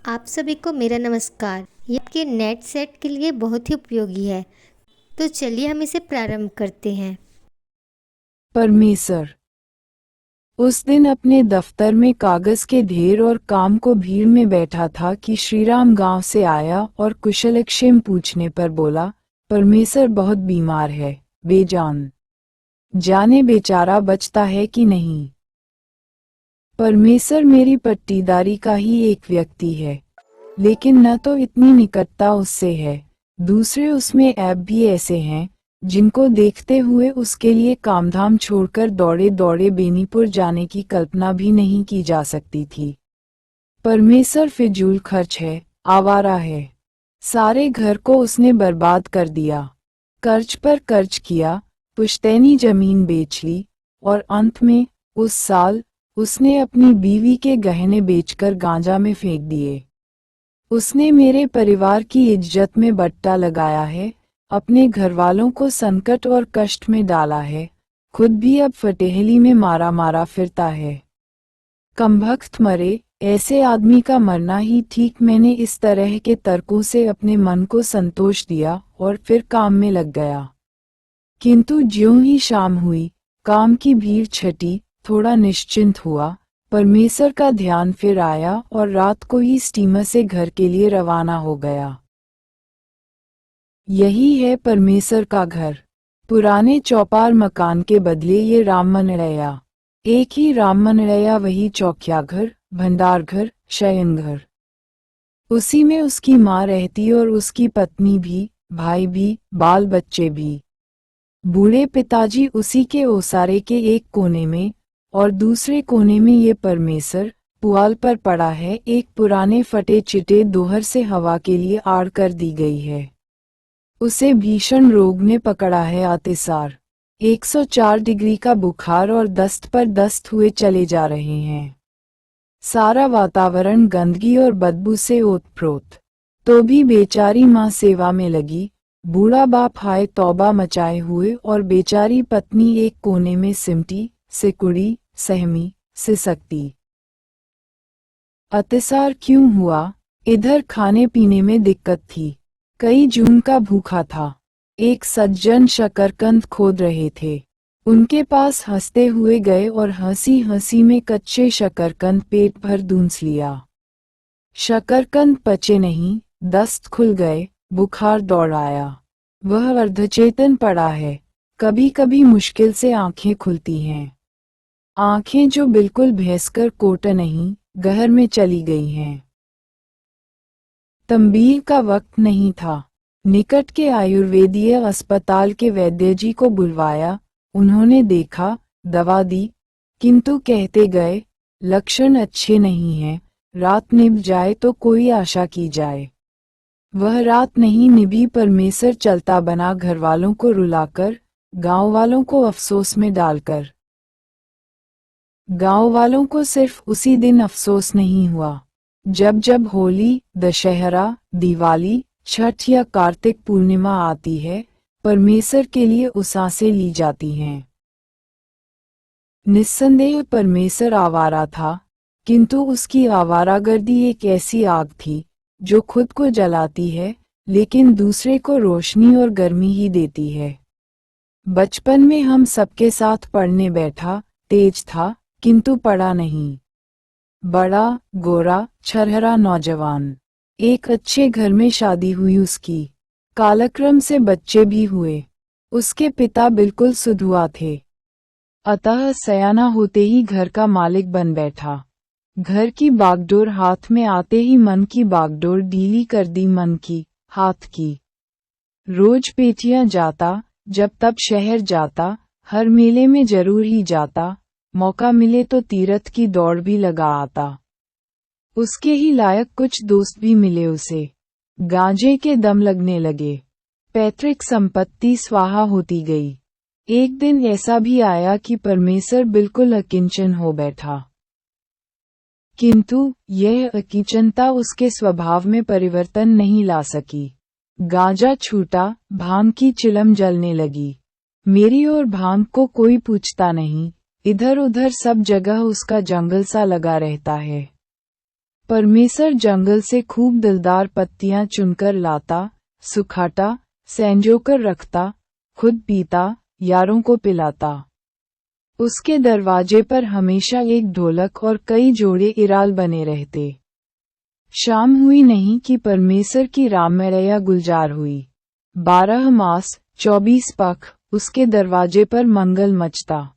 आप सभी को मेरा नमस्कार। ये आपके नेट सेट के लिए बहुत ही उपयोगी है। तो चलिए हम इसे प्रारंभ करते हैं। परमेसर। उस दिन अपने दफ्तर में कागज के ढेर और काम को भीड़ में बैठा था कि श्रीराम गांव से आया और कुशलक्षेम पूछने पर बोला, परमेसर बहुत बीमार है, बेजान। जाने बेचारा बचता है कि नहीं। परमेसर मेरी पट्टीदारी का ही एक व्यक्ति है, लेकिन न तो इतनी निकटता उससे है, दूसरे उसमें ऐप भी ऐसे हैं जिनको देखते हुए उसके लिए कामधाम छोड़कर दौड़े दौड़े बेनीपुर जाने की कल्पना भी नहीं की जा सकती थी। परमेसर फिजूल खर्च है, आवारा है। सारे घर को उसने बर्बाद कर दिया, कर्ज पर कर्ज किया, पुश्तैनी जमीन बेच ली, और अंत में उस साल उसने अपनी बीवी के गहने बेचकर गांजा में फेंक दिए। उसने मेरे परिवार की इज्जत में बट्टा लगाया है, अपने घरवालों को संकट और कष्ट में डाला है, खुद भी अब फटेहली में मारा मारा फिरता है। कमबख्त मरे, ऐसे आदमी का मरना ही ठीक। मैंने इस तरह के तर्कों से अपने मन को संतोष दिया और फिर काम में लग गया। किंतु ज्यों ही शाम हुई, काम की भीड़ छटी, थोड़ा निश्चिंत हुआ, परमेसर का ध्यान फिर आया और रात को ही स्टीमर से घर के लिए रवाना हो गया। यही है परमेसर का घर। पुराने चौपार मकान के बदले ये राम मनड़ैया। एक ही राम मनड़ैया, वही चौकिया घर, भंडार घर, शयन घर। उसी में उसकी माँ रहती और उसकी पत्नी भी, भाई भी, बाल बच्चे भी। बूढ़े पिताजी उसी के ओसारे के एक कोने में, और दूसरे कोने में ये परमेसर पुआल पर पड़ा है। एक पुराने फटे चिटे दोहर से हवा के लिए आड़ कर दी गई है। उसे भीषण रोग ने पकड़ा है, अतिसार। 104 डिग्री का बुखार और दस्त पर दस्त हुए चले जा रहे हैं। सारा वातावरण गंदगी और बदबू से ओतप्रोत। तो भी बेचारी माँ सेवा में लगी, बूढ़ा बाप हाय तौबा मचाए हुए, और बेचारी पत्नी एक कोने में सिमटी, सिकुड़ी, सहमी, सिसकती। अतिसार क्यों हुआ? इधर खाने पीने में दिक्कत थी। कई जून का भूखा था। एक सज्जन शकरकंद खोद रहे थे। उनके पास हंसते हुए गए और हंसी हंसी में कच्चे शकरकंद पेट भर दूंस लिया। शकरकंद पचे नहीं, दस्त खुल गए, बुखार दौड़ आया। वह अर्धचेतन पड़ा है। कभी कभी मुश्किल से आंखें खुलती हैं। आंखें जो बिल्कुल भैंसकर कोट नहीं, गहर में चली गई हैं। तंबीह का वक्त नहीं था। निकट के आयुर्वेदीय अस्पताल के वैद्य जी को बुलवाया। उन्होंने देखा, दवा दी, किंतु कहते गए, लक्षण अच्छे नहीं हैं, रात निभ जाए तो कोई आशा की जाए। वह रात नहीं निभी। परमेसर चलता बना, घरवालों को रुलाकर, गांव वालों को अफसोस में डालकर। गांव वालों को सिर्फ उसी दिन अफसोस नहीं हुआ। जब जब होली, दशहरा, दिवाली, छठ या कार्तिक पूर्णिमा आती है, परमेसर के लिए उसासें ली जाती हैं। निस्संदेह परमेसर आवारा था, किंतु उसकी आवारागर्दी एक ऐसी आग थी जो खुद को जलाती है, लेकिन दूसरे को रोशनी और गर्मी ही देती है। बचपन में हम सबके साथ पढ़ने बैठा, तेज था, किंतु पढ़ा नहीं। बड़ा, गोरा, छरहरा नौजवान। एक अच्छे घर में शादी हुई उसकी। कालक्रम से बच्चे भी हुए। उसके पिता बिल्कुल सुधुआ थे। अतः सयाना होते ही घर का मालिक बन बैठा। घर की बागडोर हाथ में आते ही मन की बागडोर ढीली कर दी, मन की, हाथ की। रोज पेटियां जाता, जब तब शहर जाता, हर मेले में जरूर ही जाता, मौका मिले तो तीरथ की दौड़ भी लगा आता। उसके ही लायक कुछ दोस्त भी मिले उसे। गांजे के दम लगने लगे। पैतृक संपत्ति स्वाहा होती गई। एक दिन ऐसा भी आया कि परमेसर बिल्कुल अकिंचन हो बैठा। किंतु यह अकिंचनता उसके स्वभाव में परिवर्तन नहीं ला सकी। गांजा छूटा, भांग की चिलम जलने लगी। मेरी और भांग को कोई पूछता नहीं, इधर उधर सब जगह उसका जंगल सा लगा रहता है। परमेसर जंगल से खूब दिलदार पत्तियां चुनकर लाता, सुखाता, संजोकर रखता, खुद पीता, यारों को पिलाता। उसके दरवाजे पर हमेशा एक ढोलक और कई जोड़े इराल बने रहते। शाम हुई नहीं कि परमेसर की राममैया गुलजार हुई। 12 मास 24 पख उसके दरवाजे पर मंगल मचता।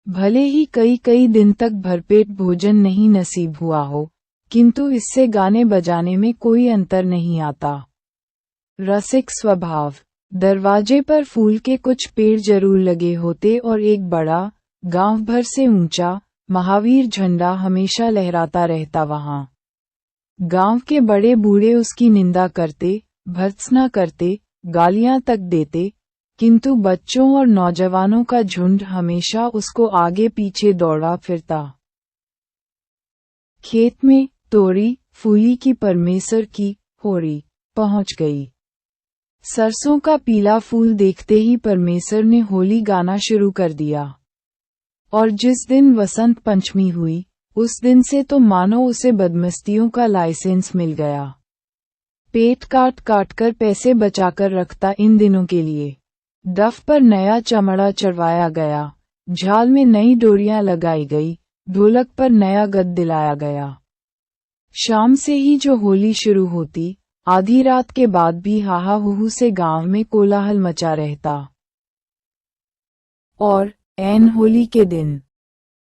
भले ही कई कई दिन तक भरपेट भोजन नहीं नसीब हुआ हो, किंतु इससे गाने बजाने में कोई अंतर नहीं आता। रसिक स्वभाव। दरवाजे पर फूल के कुछ पेड़ जरूर लगे होते और एक बड़ा, गांव भर से ऊंचा, महावीर झंडा हमेशा लहराता रहता वहां। गांव के बड़े बूढ़े उसकी निंदा करते, भर्त्सना करते, गालियां तक देते, किंतु बच्चों और नौजवानों का झुंड हमेशा उसको आगे पीछे दौड़ा फिरता। खेत में तोरी फूली की परमेसर की होरी पहुंच गई। सरसों का पीला फूल देखते ही परमेसर ने होली गाना शुरू कर दिया। और जिस दिन वसंत पंचमी हुई, उस दिन से तो मानो उसे बदमस्तियों का लाइसेंस मिल गया। पेट काट काट कर पैसे बचाकर रखता इन दिनों के लिए। डफ पर नया चमड़ा चढ़वाया गया, झाल में नई डोरियां लगाई गई, ढोलक पर नया गद दिलाया गया। शाम से ही जो होली शुरू होती, आधी रात के बाद भी हाहा हुहू से गांव में कोलाहल मचा रहता। और ऐन होली के दिन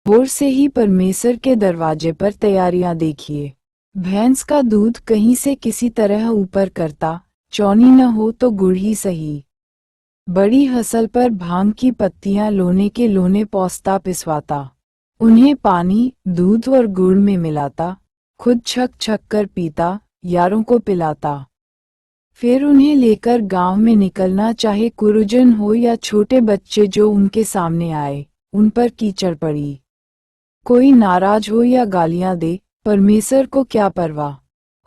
भोर से ही परमेसर के दरवाजे पर तैयारियां देखिए। भैंस का दूध कहीं से किसी तरह ऊपर करता, चौनी न हो तो गुड़ ही सही। बड़ी हसल पर भांग की पत्तियां लोने के लोने पौसता पिसवाता, उन्हें पानी, दूध और गुड़ में मिलाता, खुद छक छक कर पीता, यारों को पिलाता। फिर उन्हें लेकर गांव में निकलना, चाहे गुरुजन हो या छोटे बच्चे जो उनके सामने आए, उन पर कीचड़ पड़ी। कोई नाराज हो या गालियां दे, परमेसर को क्या परवाह।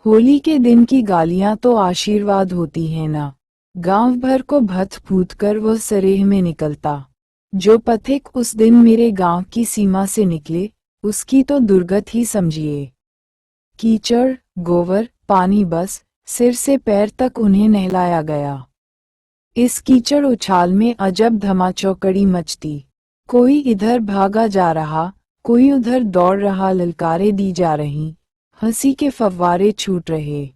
होली के दिन की गालियां तो आशीर्वाद होती है ना। गांव भर को भथ फूट कर वह सरेह में निकलता। जो पथिक उस दिन मेरे गांव की सीमा से निकले, उसकी तो दुर्गत ही समझिए। कीचड़, गोबर, पानी बस सिर से पैर तक उन्हें नहलाया गया। इस कीचड़ उछाल में अजब धमाचौकड़ी मचती। कोई इधर भागा जा रहा, कोई उधर दौड़ रहा, ललकारे दी जा रही, हंसी के फव्वारे छूट रहे।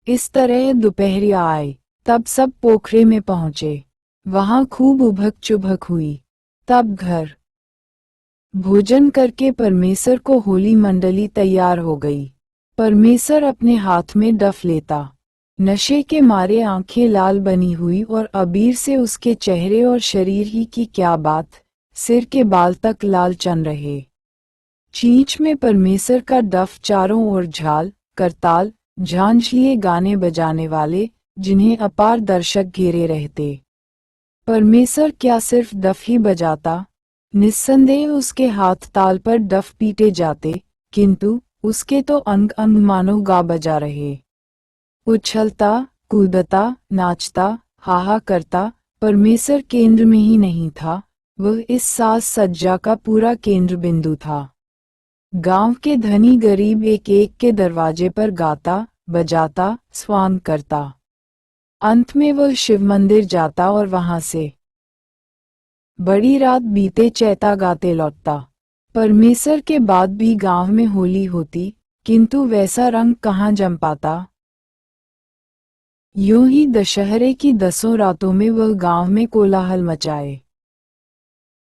इस तरह दोपहरिया आए, तब सब पोखरे में पहुंचे। वहां खूब उभक चुभक हुई। तब घर भोजन करके परमेसर को होली मंडली तैयार हो गई। परमेसर अपने हाथ में डफ लेता। नशे के मारे आंखें लाल बनी हुई और अबीर से उसके चेहरे और शरीर ही की क्या बात, सिर के बाल तक लाल चन रहे। चींच में परमेसर का डफ, चारों ओर झाल, करताल, झांझ लिए गाने बजाने वाले, जिन्हें अपार दर्शक घेरे रहते। परमेसर क्या सिर्फ डफ ही बजाता? निस्संदेह उसके हाथ ताल पर डफ पीटे जाते, किंतु उसके तो अंग अंग मानो गा बजा रहे। उछलता, कूदता, नाचता, हाहा करता, परमेसर केंद्र में ही नहीं था, वह इस साज सज्जा का पूरा केंद्र बिंदु था। गांव के धनी गरीब एक एक के दरवाजे पर गाता, बजाता, स्वांग करता। अंत में वह शिव मंदिर जाता और वहां से बड़ी रात बीते चैता गाते लौटता। परमेसर के बाद भी गांव में होली होती, किंतु वैसा रंग कहाँ जम पाता। यूं ही दशहरे की 10 रातों में वह गांव में कोलाहल मचाए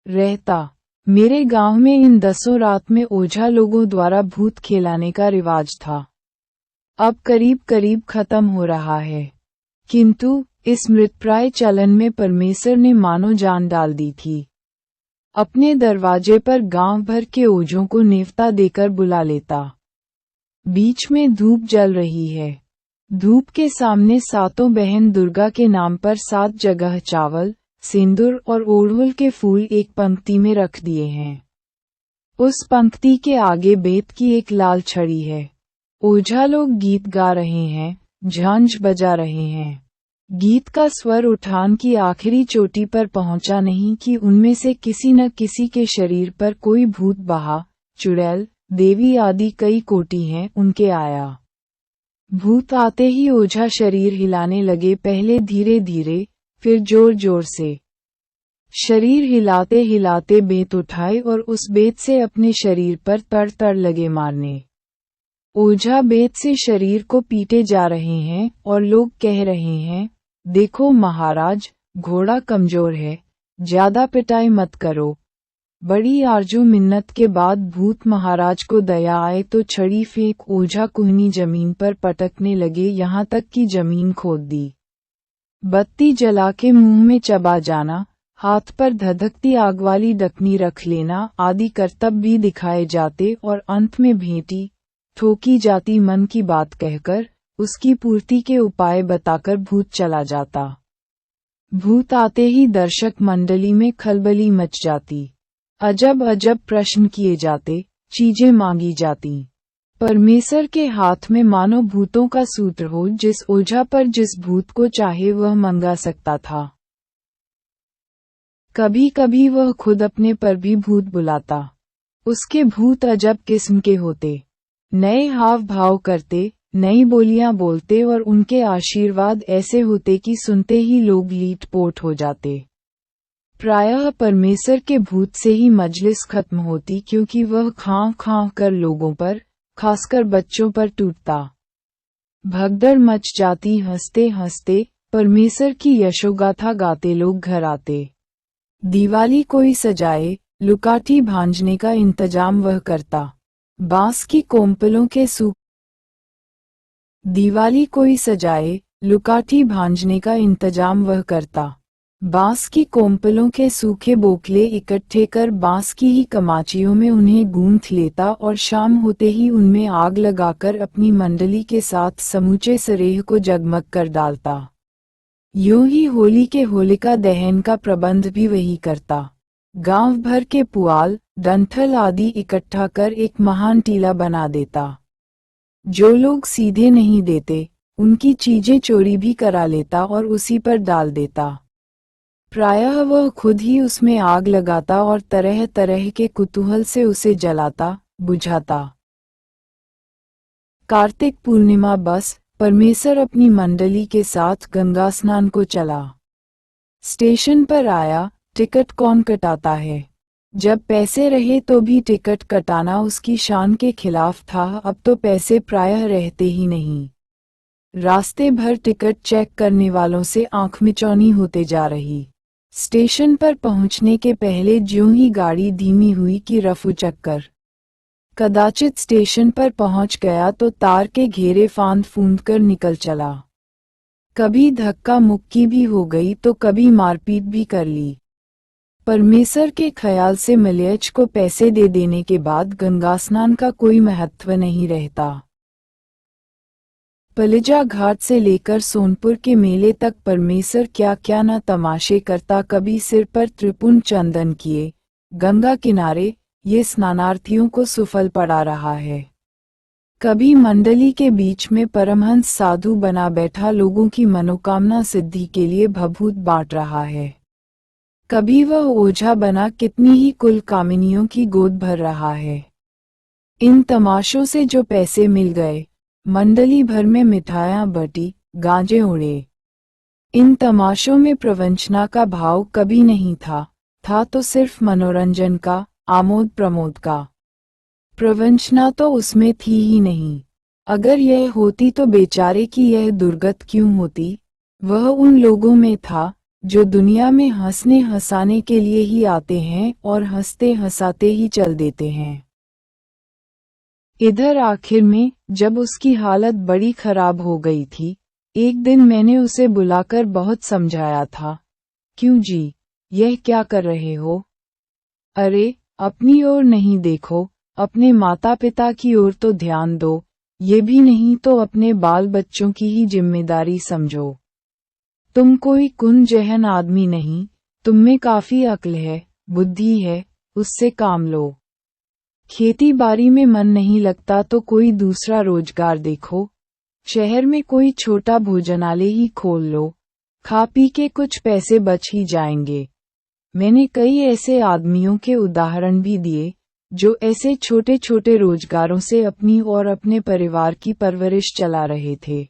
रहता। मेरे गांव में इन 10 रात में ओझा लोगों द्वारा भूत खेलाने का रिवाज था। अब करीब करीब खत्म हो रहा है, किंतु इस मृतप्राय चलन में परमेसर ने मानो जान डाल दी थी। अपने दरवाजे पर गांव भर के ओझों को नेवता देकर बुला लेता। बीच में धूप जल रही है। धूप के सामने सातों बहन दुर्गा के नाम पर 7 जगह चावल, सिंदूर और ओढ़हुल के फूल एक पंक्ति में रख दिए हैं। उस पंक्ति के आगे बेत की एक लाल छड़ी है। ओझा लोग गीत गा रहे हैं, झांझ बजा रहे हैं। गीत का स्वर उठान की आखिरी चोटी पर पहुंचा नहीं कि उनमें से किसी न किसी के शरीर पर कोई भूत बहा, चुड़ैल, देवी आदि कई कोटि हैं उनके आया। भूत आते ही ओझा शरीर हिलाने लगे, पहले धीरे धीरे फिर जोर जोर से। शरीर हिलाते हिलाते बेत उठाए और उस बेत से अपने शरीर पर तड़ तड़ लगे मारने। ओझा बेत से शरीर को पीटे जा रहे हैं और लोग कह रहे हैं, देखो महाराज, घोड़ा कमजोर है, ज्यादा पिटाई मत करो। बड़ी आरजू मिन्नत के बाद भूत महाराज को दया आए तो छड़ी फेंक ओझा कुहनी जमीन पर पटकने लगे, यहाँ तक कि जमीन खोद दी। बत्ती जला के मुंह में चबा जाना, हाथ पर धधकती आग वाली डकनी रख लेना आदि करतब भी दिखाए जाते और अंत में भेंटी ठोकी जाती, मन की बात कहकर उसकी पूर्ति के उपाय बताकर भूत चला जाता। भूत आते ही दर्शक मंडली में खलबली मच जाती। अजब अजब प्रश्न किए जाते, चीजें मांगी जाती। परमेश्वर के हाथ में मानो भूतों का सूत्र हो, जिस ओझा पर जिस भूत को चाहे वह मंगा सकता था। कभी कभी वह खुद अपने पर भी भूत बुलाता। उसके भूत अजब किस्म के होते, नए हाव भाव करते, नई बोलियां बोलते और उनके आशीर्वाद ऐसे होते कि सुनते ही लोग लीट-पोट हो जाते। प्रायः परमेश्वर के भूत से ही मजलिस खत्म होती, क्योंकि वह खां खां कर लोगों पर, खासकर बच्चों पर टूटता। भगदड़ मच जाती, हंसते हंसते परमेश्वर की यशोगाथा गाते लोग घर आते। दिवाली कोई सजाए, लुकाठी भांजने का इंतजाम वह करता। बांस की कोम्पलों के सूख दिवाली कोई सजाए, लुकाठी भांजने का इंतजाम वह करता। बांस की कोम्पलों के सूखे बोखले इकट्ठे कर बांस की ही कमाचियों में उन्हें गूंथ लेता और शाम होते ही उनमें आग लगाकर अपनी मंडली के साथ समूचे सरेह को जगमग कर डालता। यूं ही होली के होलिका दहन का प्रबंध भी वही करता। गांव भर के पुआल, डंठल आदि इकट्ठा कर एक महान टीला बना देता। जो लोग सीधे नहीं देते, उनकी चीजें चोरी भी करा लेता और उसी पर डाल देता। प्रायः वह खुद ही उसमें आग लगाता और तरह तरह के कुतूहल से उसे जलाता, बुझाता। कार्तिक पूर्णिमा बस, परमेश्वर अपनी मंडली के साथ गंगा स्नान को चला। स्टेशन पर आया, टिकट कौन कटाता है? जब पैसे रहे तो भी टिकट कटाना उसकी शान के खिलाफ था, अब तो पैसे प्रायः रहते ही नहीं। रास्ते भर टिकट चेक करने वालों से आंख मिचौनी होते जा रही। स्टेशन पर पहुंचने के पहले ज्यों ही गाड़ी धीमी हुई कि रफू चक्कर। कदाचित स्टेशन पर पहुंच गया तो तार के घेरे फांद फूंद कर निकल चला। कभी धक्का मुक्की भी हो गई तो कभी मारपीट भी कर ली। परमेश्वर के ख्याल से मलयच को पैसे दे देने के बाद गंगा स्नान का कोई महत्व नहीं रहता। पलिजा घाट से लेकर सोनपुर के मेले तक परमेश्वर क्या क्या न तमाशे करता। कभी सिर पर त्रिपुंड चंदन किए, गंगा किनारे ये स्नानार्थियों को सुफल पड़ा रहा है। कभी मंडली के बीच में परमहंस साधु बना बैठा लोगों की मनोकामना सिद्धि के लिए भभूत बांट रहा है। कभी वह ओझा बना कितनी ही कुल कामिनियों की गोद भर रहा है। इन तमाशों से जो पैसे मिल गए, मंडली भर में मिठाइयां बटी, गांजे उड़े। इन तमाशों में प्रवंचना का भाव कभी नहीं था तो सिर्फ मनोरंजन का, आमोद प्रमोद का। प्रवंचना तो उसमें थी ही नहीं। अगर यह होती तो बेचारे की यह दुर्गत क्यों होती। वह उन लोगों में था जो दुनिया में हंसने हंसाने के लिए ही आते हैं और हंसते हंसाते ही चल देते हैं। इधर आखिर में जब उसकी हालत बड़ी खराब हो गई थी, एक दिन मैंने उसे बुलाकर बहुत समझाया था। क्यों जी, यह क्या कर रहे हो? अरे, अपनी ओर नहीं देखो, अपने माता पिता की ओर तो ध्यान दो। ये भी नहीं तो अपने बाल बच्चों की ही जिम्मेदारी समझो। तुम कोई कुन जहन आदमी नहीं, तुम में काफी अक्ल है, बुद्धि है, उससे काम लो। खेती बाड़ी में मन नहीं लगता तो कोई दूसरा रोजगार देखो। शहर में कोई छोटा भोजनालय ही खोल लो, खा पी के कुछ पैसे बच ही जाएंगे। मैंने कई ऐसे आदमियों के उदाहरण भी दिए जो ऐसे छोटे छोटे रोजगारों से अपनी और अपने परिवार की परवरिश चला रहे थे।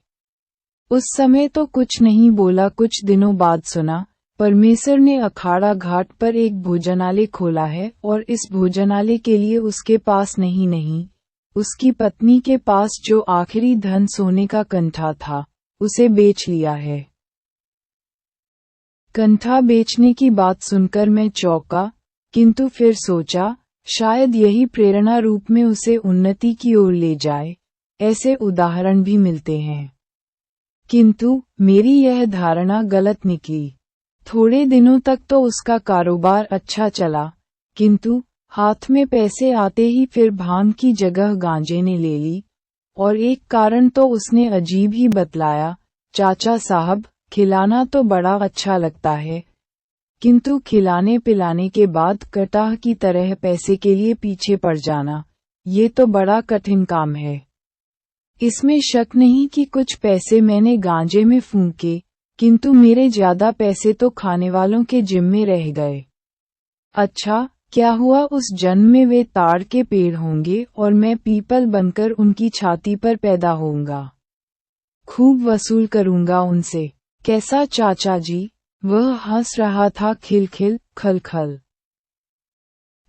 उस समय तो कुछ नहीं बोला। कुछ दिनों बाद सुना, परमेश्वर ने अखाड़ा घाट पर एक भोजनालय खोला है और इस भोजनालय के लिए उसके पास नहीं, उसकी पत्नी के पास जो आखिरी धन सोने का कंठा था, उसे बेच लिया है। कंठा बेचने की बात सुनकर मैं चौंका, किंतु फिर सोचा, शायद यही प्रेरणा रूप में उसे उन्नति की ओर ले जाए। ऐसे उदाहरण भी मिलते हैं। किंतु मेरी यह धारणा गलत निकली। थोड़े दिनों तक तो उसका कारोबार अच्छा चला, किंतु हाथ में पैसे आते ही फिर भांग की जगह गांजे ने ले ली। और एक कारण तो उसने अजीब ही बतलाया, चाचा साहब, खिलाना तो बड़ा अच्छा लगता है, किंतु खिलाने पिलाने के बाद कटाह की तरह पैसे के लिए पीछे पड़ जाना, ये तो बड़ा कठिन काम है। इसमें शक नहीं कि कुछ पैसे मैंने गांजे में फूंके, किंतु मेरे ज्यादा पैसे तो खाने वालों के जिम्मे रह गए। अच्छा, क्या हुआ उस जन्म में वे ताड़ के पेड़ होंगे और मैं पीपल बनकर उनकी छाती पर पैदा होऊंगा। खूब वसूल करूंगा उनसे। कैसा चाचा जी? वह हंस रहा था, खिलखिल, खलखल।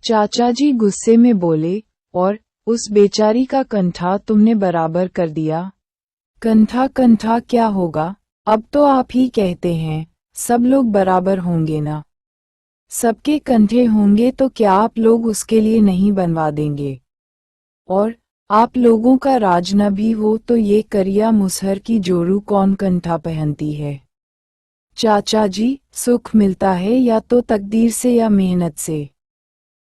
चाचा जी गुस्से में बोले, और उस बेचारी का कंठा तुमने बराबर कर दिया। कंठा क्या होगा? अब तो आप ही कहते हैं, सब लोग बराबर होंगे ना। सबके कंठे होंगे तो क्या आप लोग उसके लिए नहीं बनवा देंगे? और आप लोगों का राज न भी हो तो ये करिया मुसहर की जोरू कौन कंठा पहनती है? चाचा जी, सुख मिलता है या तो तकदीर से या मेहनत से।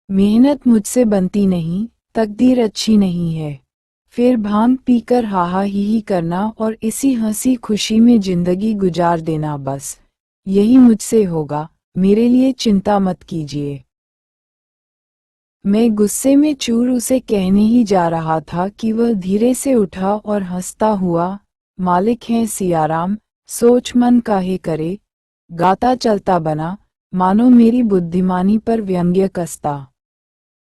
मेहनत मुझसे बनती नहीं, तकदीर अच्छी नहीं है। फिर भांग पीकर हाहा ही करना और इसी हंसी खुशी में जिंदगी गुजार देना, बस यही मुझसे होगा। मेरे लिए चिंता मत कीजिए। मैं गुस्से में चूर उसे कहने ही जा रहा था कि वह धीरे से उठा और हंसता हुआ, मालिक हैं सियाराम, सोच मन काहे करे, गाता चलता बना, मानो मेरी बुद्धिमानी पर व्यंग्य कसता।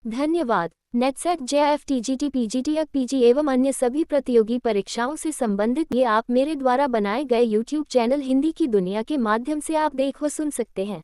धन्यवाद। नेटसेट जेआईएफ टीजीटी पीजीटी पीजी एवं अन्य सभी प्रतियोगी परीक्षाओं से संबंधित ये आप मेरे द्वारा बनाए गए YouTube चैनल हिंदी की दुनिया के माध्यम से आप देख व सुन सकते हैं।